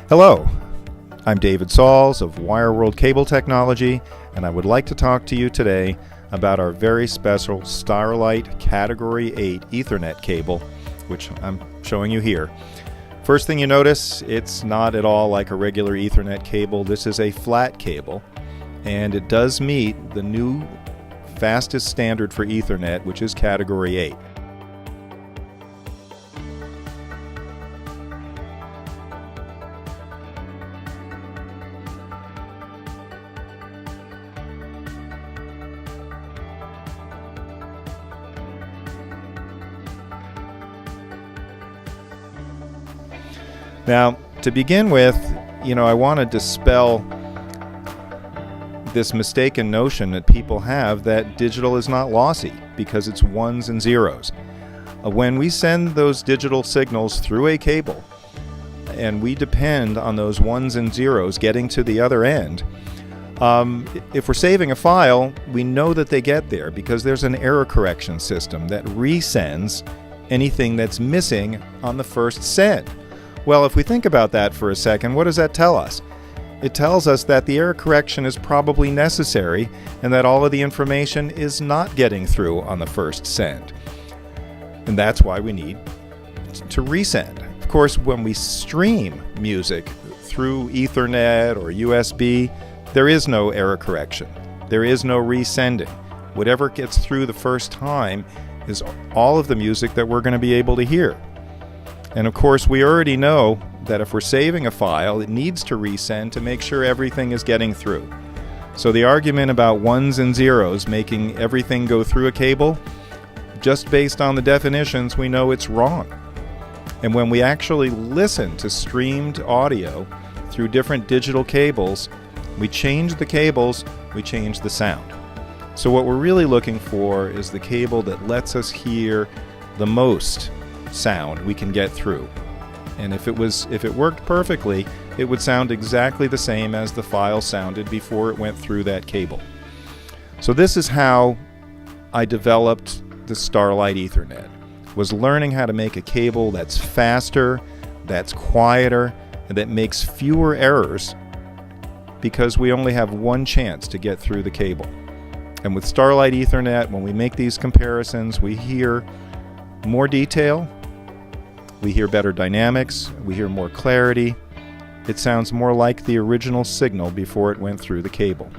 Hello, I'm David Sauls of WireWorld Cable Technology, and I would like to talk to you today about our very special Starlight Category 8 Ethernet cable, which I'm showing you here. First thing you notice, it's not at all like a regular Ethernet cable. This is a flat cable, and it does meet the new fastest standard for Ethernet, which is Category 8. Now, to begin with, I want to dispel this mistaken notion that people have that digital is not lossy because it's ones and zeros. When we send those digital signals through a cable and we depend on those ones and zeros getting to the other end, if we're saving a file, we know that they get there because there's an error correction system that resends anything that's missing on the first send. Well, if we think about that for a second, what does that tell us? It tells us that the error correction is probably necessary and that all of the information is not getting through on the first send. And that's why we need to resend. Of course, when we stream music through Ethernet or USB, there is no error correction. There is no resending. Whatever gets through the first time is all of the music that we're going to be able to hear. And of course, we already know that if we're saving a file, it needs to resend to make sure everything is getting through. So the argument about ones and zeros making everything go through a cable, just based on the definitions, we know it's wrong. And when we actually listen to streamed audio through different digital cables, we change the cables, we change the sound. So what we're really looking for is the cable that lets us hear the most sound we can get through. And if it worked perfectly, it would sound exactly the same as the file sounded before it went through that cable. So this is how I developed the Starlight Ethernet, was learning how to make a cable that's faster, that's quieter, and that makes fewer errors because we only have one chance to get through the cable. And with Starlight Ethernet, when we make these comparisons, we hear more detail, we hear better dynamics, we hear more clarity. It sounds more like the original signal before it went through the cable.